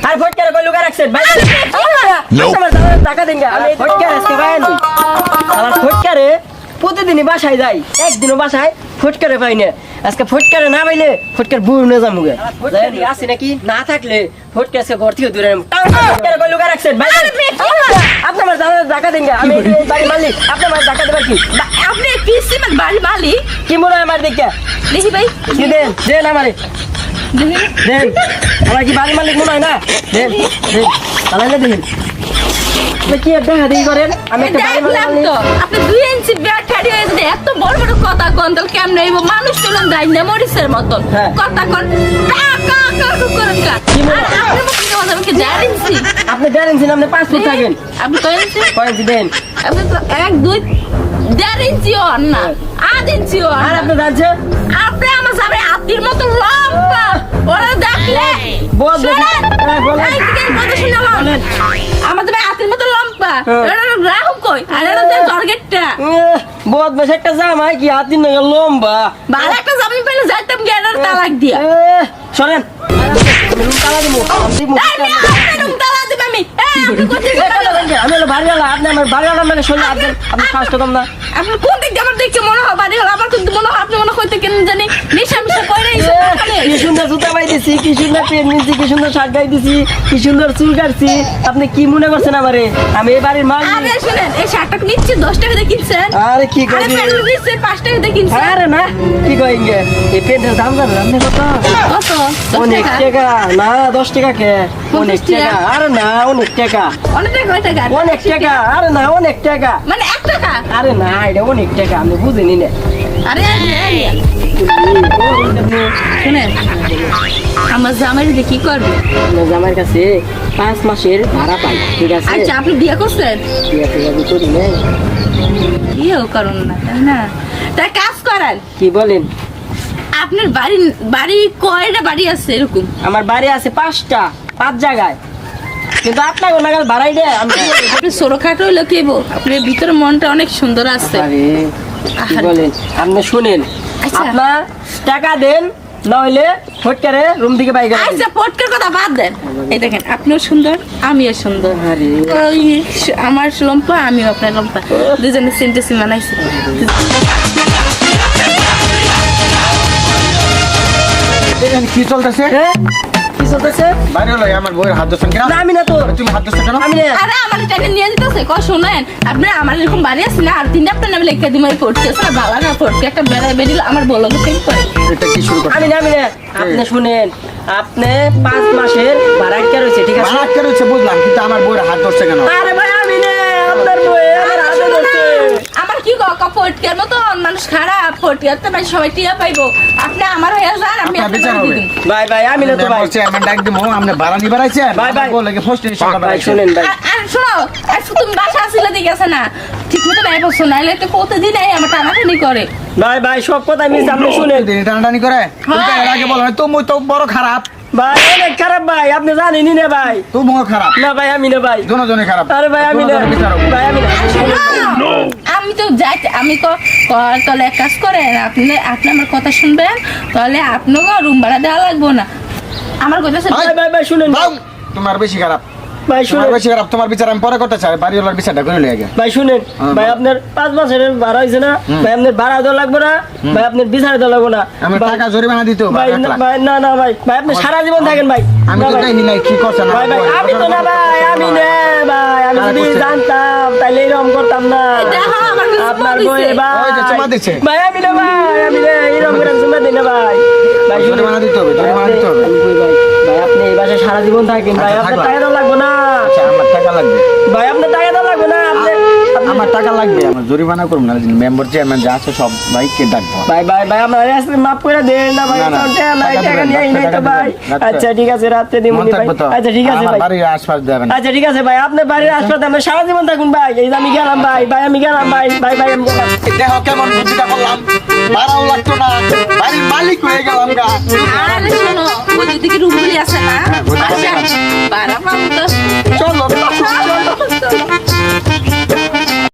আর ফটকারে কই লুকা রাখছেন ভাই আমার টাকা দেন আমি ফটকারে আজকে ভাই নই আমার ফটকারে প্রতিদিনই বাসায় যাই একদিনও বাসায় ফটকারে পাই না আজকে ফটকারে না পাইলে ফটকার বুড়ো না যামুগে জানি আছে নাকি না থাকলে ফটকা আজকে ঘর থেকে দূরে ফটকারে কই লুকা রাখছেন ভাই আপনি আমার টাকা দেন আমি বাড়ি মালিক আপনি আমার টাকা দেবেন কি আপনি কি সিমেন্ট বাড়ি মালিক কি মনে হয় আমার দেখে দেখি ভাই কি দেন দেন আমারে দেন আমার কি বাড়ি মালিক মনে হয় না দেন দেন তাহলে দেন কি দেখা দেখি করেন আমি একটা বাড়ি দেখলাম মালিক তো আপনি 2 ইঞ্চি ব্যাট খাড়ি হয়ে যদি এত বড় বড় কথা কোন তো কেমনে হইব মানুষ চলন দাই না মরিসের মতন হ্যাঁ। কথা কোন টাকা কাকু করেন কা কি মনে আর আপনি মুখে কথা আমাকে জানেনছি আপনি গ্যারেন্টি আপনি 5 ফুট থাকেন আপনি কইছেন কয়েন্সি দেন আপনি তো 1 2 1.5 ইঞ্চি অন না 1.5 ইঞ্চি অন আর আপনি যাচ্ছে আপনি আমার সামনে হাতির মতো লম্বা ওরা দেখলে বল শোনেন, বলেন এই দিকে কথা শুনে নাও। বলেন। আমাদের ভাই হাতির মতো লম্বা হ্যাঁ। এটা রাহুল কই আর এটা যে টার্গেটটা বহুত বেশ একটা জামাই কি হাতির নয় লম্বা ভালো একটা জামি পেলে যাইতাম গেরার তালাক দিয়া শোনেন আমি রুম তালা দিব তাই না, আপনি রুম তালা দিবেন আমি আপনি কোথায় যাবেন? আমি হলো বাড়িওয়ালা আপনি আমার বাড়িওয়ালা মানে শুনলে আপনি ফার্স্ট কম না আপনি কোন দিক দিয়ে আমার দেখছে মনে হয় বাড়ি হলো আমার কিন্তু মনে হয় আপনি মনে হইতে কেন জানি নেশা মিশা কইরা এসে কি সুন্দর জুতা পাই দিছি কি সুন্দর পেন নিছি কি সুন্দর শার্ট গাই দিছি কি সুন্দর চুল কাটছি আপনি কি মনে করছেন আমারে আমি এই বাড়ির মালিক আরে শুনেন এই শার্টটা নিচ্ছে 10 টাকা দিয়ে কিনছেন আরে কি আরে করি প্যান্ট নিচ্ছে 5 টাকা দিয়ে কিনছেন আরে না কি কইঙ্গে এই পেনের দাম জানেন আপনি কত কত 10 অনেক টাকা টাকা না 10 টাকা কে 50 অনেক টাকা টাকা? আরে না অনেক টাকা অনেক টাকা কয় টাকা অনেক টাকা আরে না অনেক টাকা মানে 1 টাকা আরে না এটা অনেক টাকা আমি বুঝিনি না আরে শুনেন আমার জামাই যদি কি করবে আমার কাছে 5 মাসের ভাড়া পাই ঠিক আছে আচ্ছা আপনি বিয়ে করছেন ঠিক আছে আমি করি না বিয়েও করুন না তাই না তাই কাজ করেন কি বলেন আপনার বাড়ি বাড়ি কয়টা বাড়ি আছে এরকম আমার বাড়ি আছে 5টা 5 জায়গায় কিন্তু আপনাকে নাগাল ভাড়াই দে আমি আপনি ছোটখাটো হইলো কেব আপনার ভিতরে মনটা অনেক সুন্দর আছে আরে কি আহারে। বলেন আপনি শুনেন আচ্ছা। আপনার টাকা দেন নইলে ফটকারে রুম থেকে বাইরে আচ্ছা পটকের কথা বাদ দেন এই দেখেন আপনিও সুন্দর আমিও সুন্দর আরে ওই আমার লম্পা আমিও আপনার লম্পা দুজনে সেন্টে সিমানাইছি এখানে কি চলতেছে হ্যাঁ কি চলতেছে বাইরে হলো আমার বইয়ের হাত ধরছেন কেন না আমি না তো তুমি হাত ধরছো কেন আমি না আরে আমার টাকা নিয়ে দিতেছে ক শোনেন আপনি আমার এরকম বাড়ি আছে না আর তিনটা আপনার নামে লেখা দিমাই পড়ছে না বাবা না পড়ছে একটা বেড়া বেরিল আমার বলো ঠিক করে এটা কি শুরু করছো আমি না আপনি শুনেন আপনি 5 মাসের ভাড়া কে রয়েছে ঠিক আছে বাড়াত কেন হচ্ছে বুঝলাম কিন্তু আমার বইয়ের হাত ধরছে কেন আরে ভাই আমি না আপনার বই আমার হাতে ধরছে আমার কি ফটকের মতো মানুষ খারাপ ফটকের তো ভাই সবাই টিয়া পাইবো আপনি আমার হয়ে যান আমি আপনার বিচার আপনার হবে। দিন ভাই ভাই আমি না তো ভাই চেয়ারম্যান ডাক দিমু আপনি ভাড়া নিবার আইছেন ভাই, ভাই। বলে কি ফার্স্ট স্টেশন ভাই শুনেন ভাই আর শোনো আর তুমি বাসা আসলে দিকে আছে না ঠিক মতো নাই বসো নাইলে তো প্রতিদিন এই আমার টানাটানি করে ভাই ভাই সব কথা মিস আপনি শুনেন দিন টানাটানি করে তুমি তো এর আগে বলো তুমি তো বড় খারাপ ভাই অনেক খারাপ ভাই আপনি জানেনই না ভাই তুমিও খারাপ না ভাই আমি না ভাই দুজনে খারাপ আরে ভাই আমি না দুজনে বিচার হবে। ভাই আমি না আর শোনো, আমি তো যাই আমি তো তাহলে এক কাজ করেন আপনি আপনি আমার কথা শুনবেন তাহলে আপনাকে রুম ভাড়া দেওয়া লাগবো না আমার কথা ভাই ভাই ভাই শুনেন বাউ, তোমার বেশি খারাপ ভাই তোমার শুনেন বেশি খারাপ তোমার বিচার আমি পরে করতে চাই বাড়িওয়ালার বিচারটা করে লই আগে ভাই শুনেন হ্যাঁ, ভাই বল। আপনার 5 মাসের ভাড়া হয়েছে না ভাই আপনার ভাড়া দেওয়া লাগবে না ভাই আপনার বিচার দেওয়া লাগবে না আমার ভাই- টাকা জরিমানা দিতে হবে ভাই 1 লাখ। ভাই না না ভাই ভাই আপনি সারা জীবন থাকেন ভাই আমি না তো ভাই। দেখি নাই কি করছেন ভাই ভাই আমি তো না ভাই আমি না ভাই আমি কারা যদি করছে? জানতাম তাহলে এরকম করতাম না দেখো, আমার কাছে আপনার চুমা বই দিছে। ভাই ওই যে চুমা দিছে। ভাই আমি না ভাই আমি না এরকম করে চুমা দিই না ভাই ভাই শুনেন। জরিমানা দিতে হবে, জরিমানা দিতে হবে। আমি কই ভাই ভাই আপনি এই বাসায় সারা জীবন থাকেন ভাই আচ্ছা, আপনার থাকলাম। টাকা দেওয়া লাগবে না আচ্ছা, আমার টাকা লাগবে ভাই আপনার টাকা দেওয়া লাগবে না আমার টাকা লাগবে আমার জরিমানা করুন না মেম্বার চেয়ারম্যান যা আছে সব ভাইকে ডাকবো ভাই ভাই ভাই আমার আজকে মাফ করে দেন না ভাই না, না, টাকা নাই টাকা টাকা দেবেন, নিয়ে নাই তো টাকা ভাই দেবেন, রাত্রে। আচ্ছা ঠিক আছে রাতে দিমু মন ভাই থাকবে তো আচ্ছা ঠিক আছে আমার ভাই বাড়ির আশপাশ যাবেন আচ্ছা ঠিক আছে ভাই আপনার বাড়ির হাসপাতালে আমরা সারা জীবন থাকুন ভাই এই যে আমি গেলাম ভাই ভাই আমি গেলাম ভাই ভাই ভাই আমি গেলাম দেখো কেমন বুদ্ধিটা করলাম ভাড়াও লাগতো না বাড়ির মালিক হয়ে গেলাম গা আরে শোনো ওই দিকে রুম